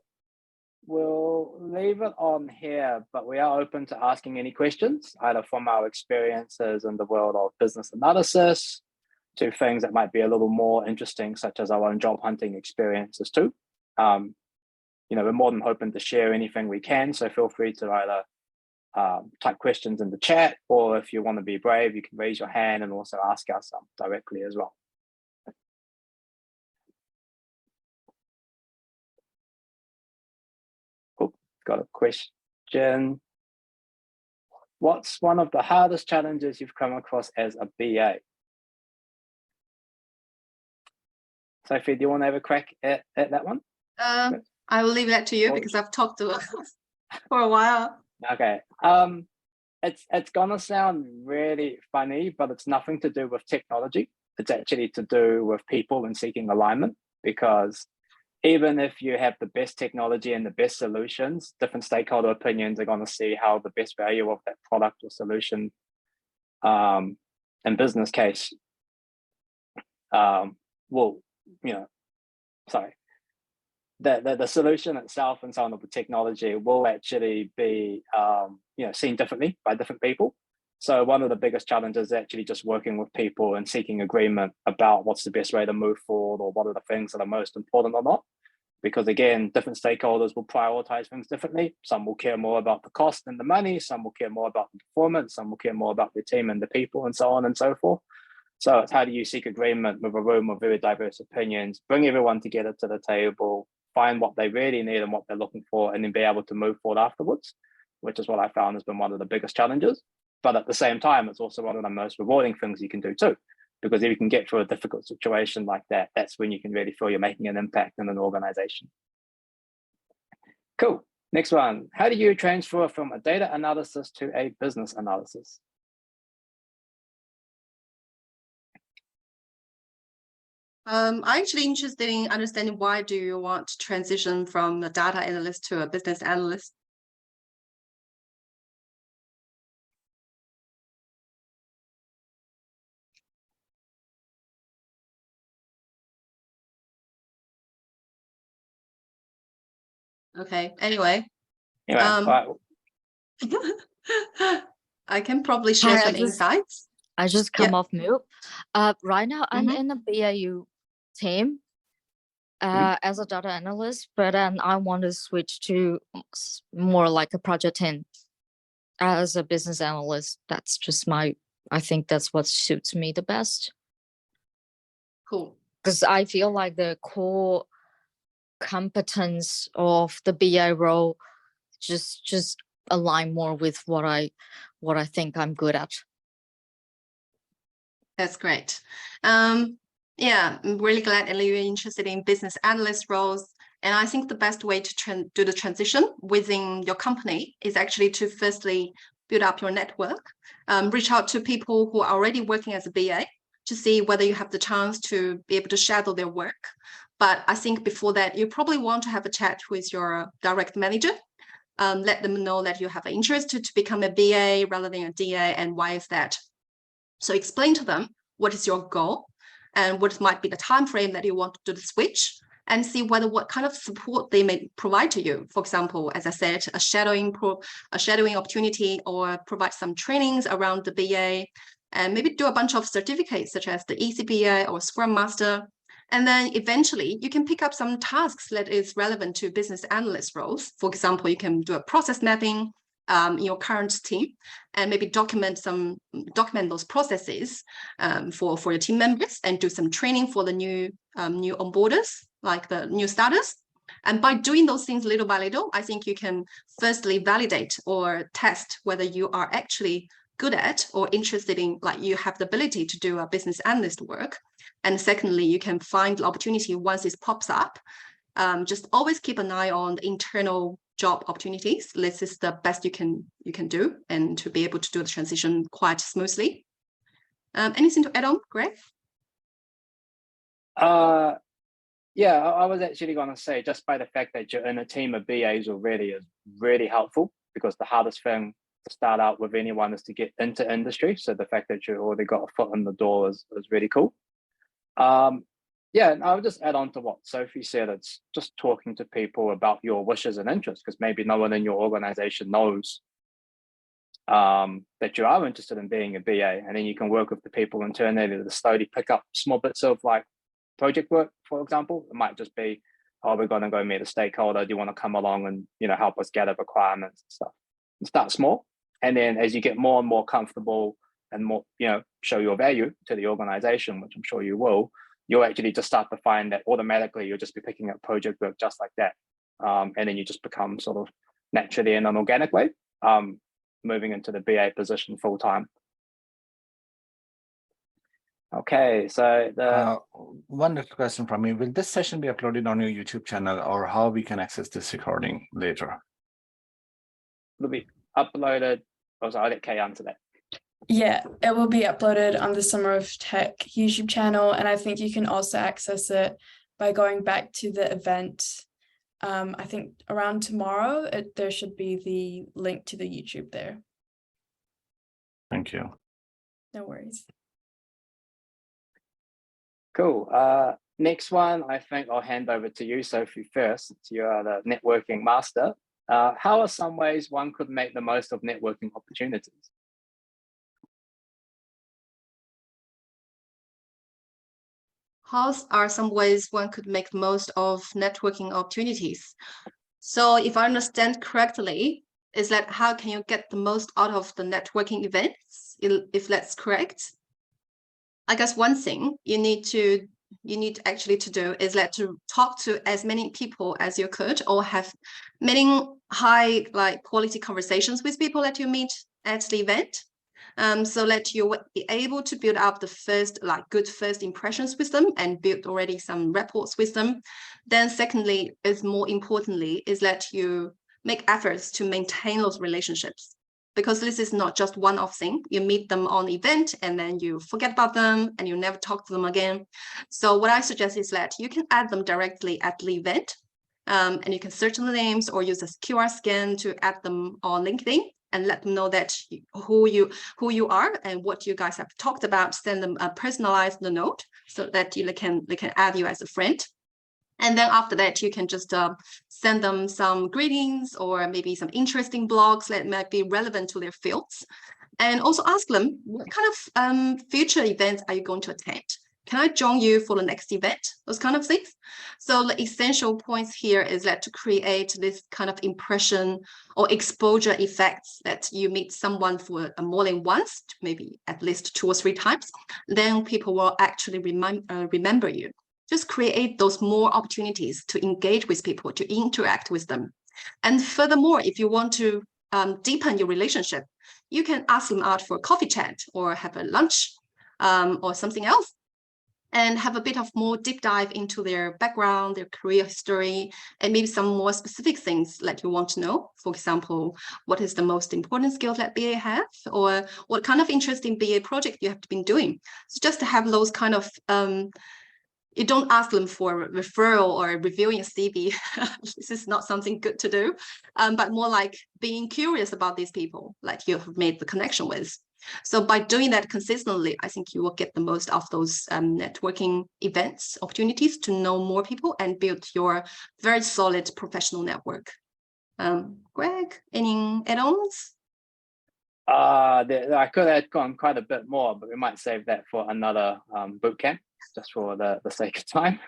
we'll leave it on here, but we are open to asking any questions, either from our experiences in the world of business analysis, to things that might be a little more interesting, such as our own job hunting experiences too. We're more than hoping to share anything we can, so feel free to either type questions in the chat, or if you want to be brave, you can raise your hand and also ask us directly as well. Cool. Got a question. What's one of the hardest challenges you've come across as a BA? Sophie, do you want to have a crack at that one? I will leave that to you because I've talked to for a while. Okay. It's gonna sound really funny, but it's nothing to do with technology. It's actually to do with people and seeking alignment, because even if you have the best technology and the best solutions, different stakeholder opinions are going to see how the best value of that product or solution and business case the solution itself and so on of the technology will actually be seen differently by different people. So one of the biggest challenges is actually just working with people and seeking agreement about what's the best way to move forward, or what are the things that are most important or not. Because again, different stakeholders will prioritize things differently. Some will care more about the cost and the money, some will care more about the performance, some will care more about the team and the people, and so on and so forth. So it's how do you seek agreement with a room of very diverse opinions, bring everyone together to the table, find what they really need and what they're looking for, and then be able to move forward afterwards, which is what I found has been one of the biggest challenges. But at the same time, it's also one of the most rewarding things you can do too, because if you can get through a difficult situation like that, that's when you can really feel you're making an impact in an organization. Cool. Next one. How do you transfer from a data analysis to a business analysis? I'm actually interested in understanding, why do you want to transition from a data analyst to a business analyst? Okay, anyway. Right. I can probably share some insights. I just come off mute. Right now, I'm in the BAU team as a data analyst, but then I want to switch to more like a project team as a business analyst. That's just I think that's what suits me the best. Cool. Because I feel like the core competence of the BA role just align more with what I think I'm good at. That's great. Yeah, I'm really glad that you're interested in business analyst roles. And I think the best way to do the transition within your company is actually to firstly build up your network, reach out to people who are already working as a BA to see whether you have the chance to be able to shadow their work. But I think before that, you probably want to have a chat with your direct manager. Let them know that you have an interest to become a BA rather than a DA, and why is that? So explain to them what is your goal and what might be the time frame that you want to do the switch, and see what kind of support they may provide to you. For example, as I said, a shadowing opportunity, or provide some trainings around the BA, and maybe do a bunch of certificates such as the ECBA or Scrum Master. And then eventually you can pick up some tasks that is relevant to business analyst roles. For example, you can do a process mapping in your current team, and maybe document those processes for your team members, and do some training for the new onboarders, like the new starters. And by doing those things little by little, I think you can firstly validate or test whether you are actually good at or interested in, like you have the ability to do a business analyst work. And secondly, you can find the opportunity once it pops up. Just always keep an eye on the internal job opportunities. This is the best you can do, and to be able to do the transition quite smoothly. Anything to add on, Greg? Yeah, I was actually going to say, just by the fact that you're in a team of BAs already is really helpful, because the hardest thing to start out with anyone is to get into industry. So the fact that you already got a foot in the door is really cool. Yeah, and I would just add on to what Sophie said. It's just talking to people about your wishes and interests, because maybe no one in your organization knows that you are interested in being a BA, and then you can work with the people internally to slowly pick up small bits of like project work. For example, it might just be, oh, we're going to go meet a stakeholder. Do you want to come along and, you know, help us gather requirements and stuff? And start small, and then as you get more and more comfortable and more, you know, show your value to the organization, which I'm sure you will, you'll actually just start to find that automatically you'll just be picking up project work just like that, and then you just become sort of naturally in an organic way, moving into the BA position full time. Okay, so one little question from me: will this session be uploaded on your YouTube channel, or how we can access this recording later? It'll be uploaded. Also, I'll let Kay answer that. Yeah, it will be uploaded on the Summer of Tech YouTube channel, and I think you can also access it by going back to the event. I think around tomorrow, there should be the link to the YouTube there. Thank you. No worries. Cool. Next one, I think I'll hand over to you, Sophie, first, since you are the networking master. How are some ways one could make the most of networking opportunities? How are some ways one could make the most of networking opportunities? So if I understand correctly, is that how can you get the most out of the networking events, if that's correct? I guess one thing you need actually to do is to talk to as many people as you could, or have many high quality conversations with people that you meet at the event. So that you will be able to build up the first good first impressions with them and build already some rapport with them. Then secondly, is more importantly, is that you make efforts to maintain those relationships, because this is not just one-off thing. You meet them on the event and then you forget about them and you never talk to them again. So what I suggest is that you can add them directly at the event, and you can search the names or use a QR scan to add them on LinkedIn and let them know that who you are and what you guys have talked about. Send them a personalized note so that they can add you as a friend. And then after that, you can just send them some greetings or maybe some interesting blogs that might be relevant to their fields. And also ask them, what kind of future events are you going to attend? Can I join you for the next event? Those kind of things. So the essential points here is that to create this kind of impression or exposure effects, that you meet someone for more than once, maybe at least 2 or 3 times, then people will actually remember you. Just create those more opportunities to engage with people, to interact with them. And furthermore, if you want to deepen your relationship, you can ask them out for a coffee chat or have a lunch or something else, and have a bit of more deep dive into their background, their career history, and maybe some more specific things that you want to know. For example, what is the most important skill that BA have, or what kind of interesting BA project you have been doing. So just to have those kind of, you don't ask them for referral or reviewing a CV. This is not something good to do, but more like being curious about these people that you have made the connection with. So by doing that consistently, I think you will get the most of those networking events, opportunities to know more people and build your very solid professional network. Greg, any add-ons? I could add on quite a bit more, but we might save that for another bootcamp, just for the sake of time.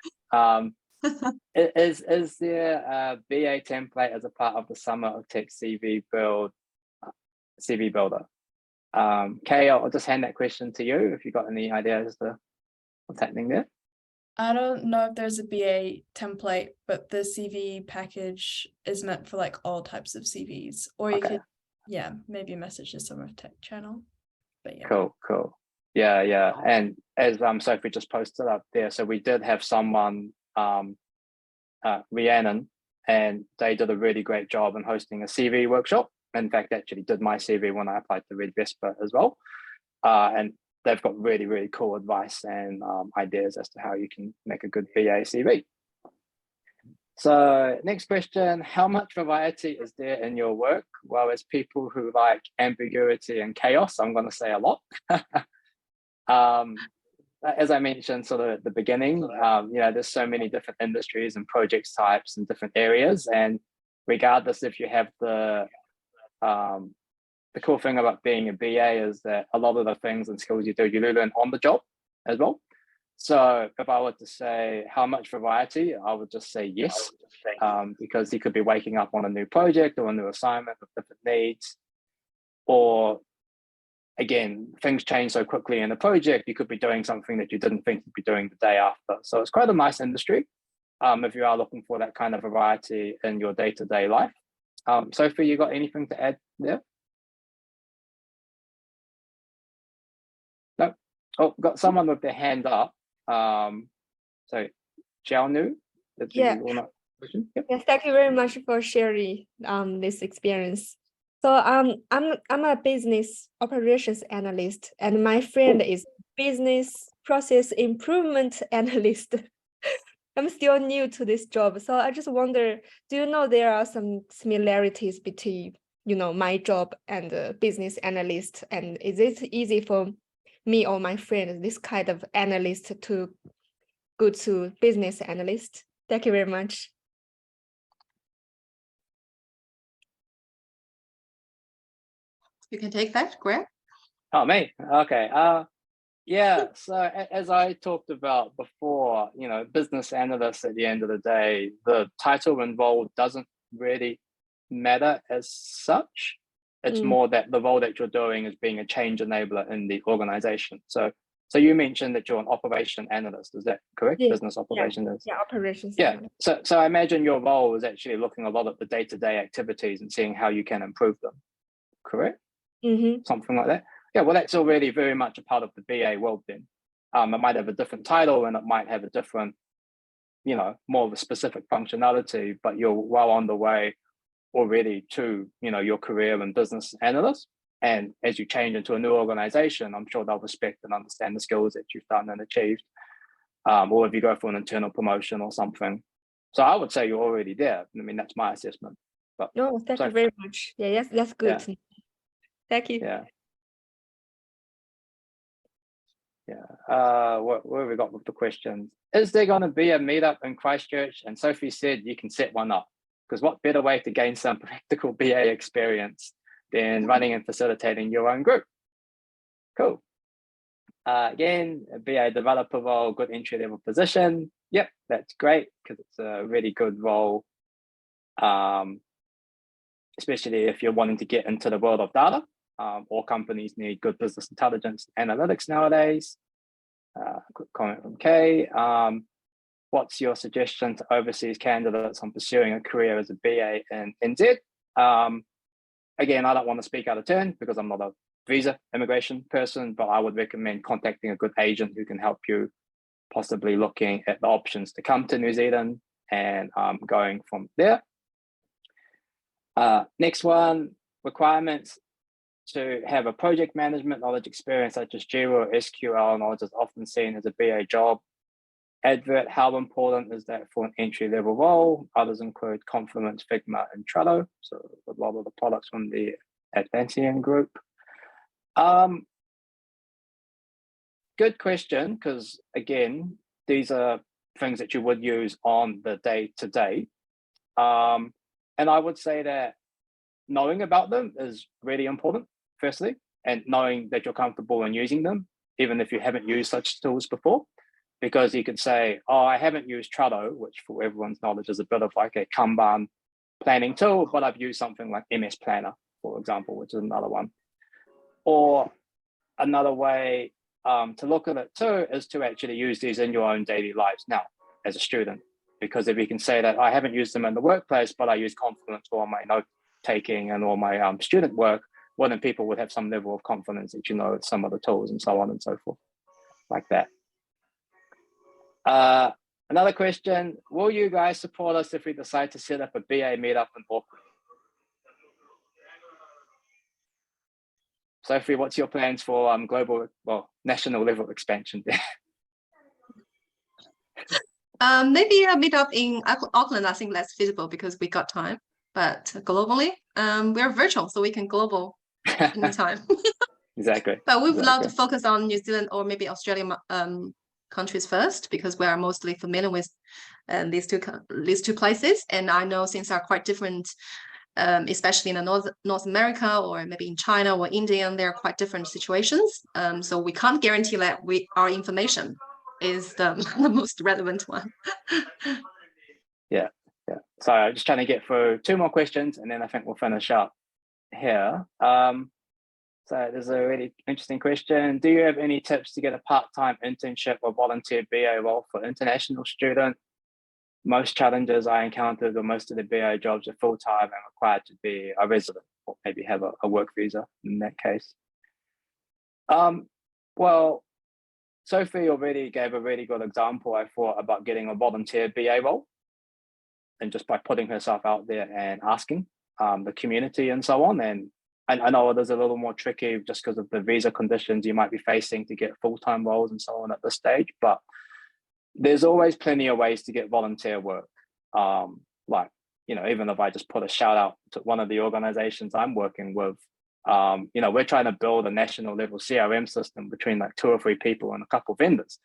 Is there a BA template as a part of the Summer of Tech CV builder? Kay, I'll just hand that question to you if you've got any ideas as to what's happening there. I don't know if there's a BA template, but the CV package is meant for all types of CVs, or you could, maybe message the Summer of Tech channel. But yeah. Cool. Yeah. And as Sophie just posted up there, so we did have someone, Rhiannon, and they did a really great job in hosting a CV workshop. In fact, actually did my CV when I applied to Red Vespa as well. And they've got really, really cool advice and ideas as to how you can make a good BA CV. So next question, how much variety is there in your work? Well, as people who like ambiguity and chaos, I'm going to say a lot. As I mentioned sort of at the beginning, there's so many different industries and project types and different areas. And regardless if you have the the cool thing about being a BA is that a lot of the things and skills you do, you learn on the job as well. So if I were to say how much variety, I would just say yes, because you could be waking up on a new project or a new assignment with different needs, or again, things change so quickly in a project, you could be doing something that you didn't think you'd be doing the day after. So it's quite a nice industry if you are looking for that kind of variety in your day-to-day life. Sophie, you got anything to add there? No. Oh, got someone with their hand up. So Xiaonu, Yeah. Yep. Yes, thank you very much for sharing this experience. So I'm a business operations analyst, and my friend is business process improvement analyst. I'm still new to this job, so I just wonder, do you know there are some similarities between, you know, my job and business analyst, and is it easy for me or my friend, this kind of analyst, to go to business analyst? Thank you very much. You can take that, Greg. Oh, me? Okay. Yeah, so as I talked about before, you know, business analyst at the end of the day, the title involved doesn't really matter as such. It's more that the role that you're doing is being a change enabler in the organization. So you mentioned that you're an operation analyst, is that correct? Yeah, business operations. Yeah, operations. Yeah, so I imagine your role is actually looking a lot at the day-to-day activities and seeing how you can improve them, correct? Something like that. Yeah, well, that's already very much a part of the BA world then. It might have a different title and it might have a different, you know, more of a specific functionality, but you're well on the way already to, you know, your career in business analyst. And as you change into a new organization, I'm sure they'll respect and understand the skills that you've done and achieved. Or if you go for an internal promotion or something. So I would say you're already there. I mean, that's my assessment. But no, thank you very much. Yeah, yes, that's good. Yeah. Thank you. Yeah. Yeah. Where have we got with the questions? Is there going to be a meetup in Christchurch? And Sophie said you can set one up, because what better way to gain some practical BA experience than running and facilitating your own group? Cool. Again, a BA developer role, good entry level position. Yep, that's great, because it's a really good role, especially if you're wanting to get into the world of data. All companies need good business intelligence analytics nowadays. Quick comment from Kay. What's your suggestion to overseas candidates on pursuing a career as a BA in NZ? Again, I don't want to speak out of turn because I'm not a visa immigration person, but I would recommend contacting a good agent who can help you, possibly looking at the options to come to New Zealand and going from there. Next one, requirements. To have a project management knowledge experience such as Jira or SQL knowledge is often seen as a BA job. Advert, how important is that for an entry-level role? Others include Confluence, Figma, and Trello. So a lot of the products from the Atlassian group. Good question, because again, these are things that you would use on the day-to-day. And I would say that knowing about them is really important, firstly, and knowing that you're comfortable in using them, even if you haven't used such tools before, because you could say, oh, I haven't used Trello, which for everyone's knowledge is a bit of like a Kanban planning tool, but I've used something like MS Planner, for example, which is another one. Or another way to look at it too is to actually use these in your own daily lives now as a student, because if you can say that I haven't used them in the workplace, but I use Confluence for my note taking and all my student work, well, then people would have some level of confidence that you know some of the tools and so on and so forth, like that. Another question, will you guys support us if we decide to set up a BA meetup in Auckland? Sophie, what's your plans for global, well, national level expansion there? Maybe a meetup in Auckland, I think less feasible because we got time, but globally, we're virtual, so we can global anytime. Exactly. But we would love to focus on New Zealand or maybe Australian countries first, because we are mostly familiar with these two places. And I know things are quite different especially in North America or maybe in China or India, and they're quite different situations. So we can't guarantee that our information is the most relevant one. Yeah. So I'm just trying to get through 2 more questions, and then I think we'll finish up here. So there's a really interesting question. Do you have any tips to get a part-time internship or volunteer BA role for international student? Most challenges I encountered, or most of the BA jobs are full-time and required to be a resident or maybe have a work visa in that case. Well, Sophie already gave a really good example, I thought, about getting a volunteer BA role, and just by putting herself out there and asking the community and so on. And I know it is a little more tricky just because of the visa conditions you might be facing to get full-time roles and so on at this stage, but there's always plenty of ways to get volunteer work. Like, you know, even if I just put a shout out to one of the organizations I'm working with, you know, we're trying to build a national level CRM system between like 2 or 3 people and a couple of vendors,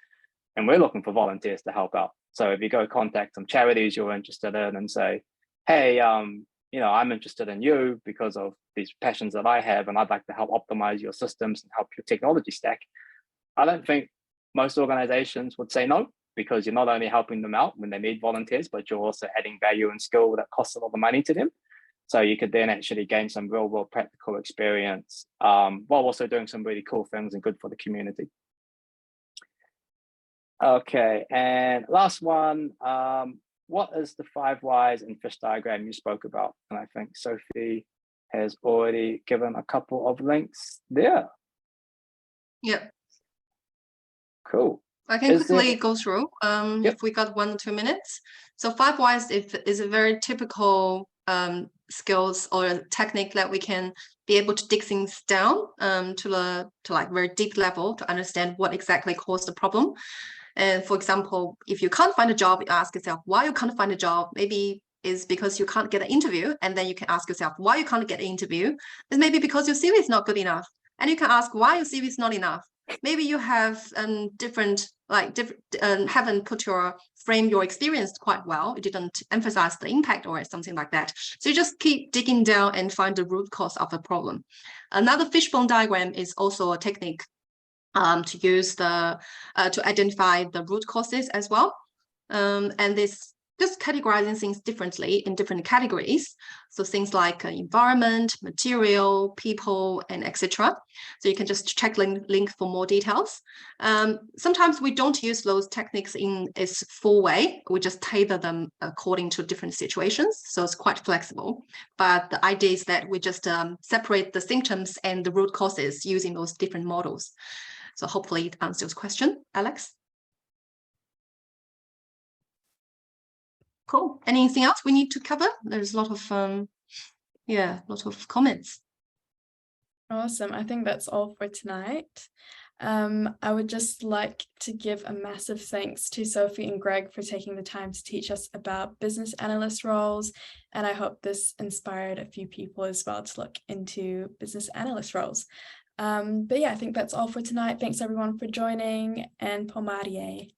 and we're looking for volunteers to help out. So if you go contact some charities you're interested in and say, hey, you know, I'm interested in you because of these passions that I have, and I'd like to help optimize your systems and help your technology stack. I don't think most organizations would say no, because you're not only helping them out when they need volunteers, but you're also adding value and skill that costs a lot of money to them. So you could then actually gain some real world practical experience while also doing some really cool things and good for the community. Okay, and last one. What is the 5 whys and fish diagram you spoke about? And I think Sophie has already given a couple of links there. Yeah. Cool. I can quickly go through if we got 1 or 2 minutes. So 5 whys is a very typical skills or technique that we can be able to dig things down to like very deep level to understand what exactly caused the problem. And for example, if you can't find a job, you ask yourself why you can't find a job. Maybe it's because you can't get an interview, and then you can ask yourself why you can't get an interview. It's maybe because your CV is not good enough, and you can ask why your CV is not enough. Maybe you have haven't framed your experience quite well. You didn't emphasize the impact or something like that. So you just keep digging down and find the root cause of the problem. Another fishbone diagram is also a technique to use to identify the root causes as well. And this just categorizing things differently in different categories. So things like environment, material, people, and etc. So you can just check link for more details. Sometimes we don't use those techniques in its full way. We just tailor them according to different situations. So it's quite flexible. But the idea is that we just separate the symptoms and the root causes using those different models. So hopefully it answers your question, Alex. Cool. Anything else we need to cover? There's a lot of comments. Awesome. I think that's all for tonight. I would just like to give a massive thanks to Sophie and Greg for taking the time to teach us about business analyst roles. And I hope this inspired a few people as well to look into business analyst roles. But yeah, I think that's all for tonight. Thanks everyone for joining, and Pomarier.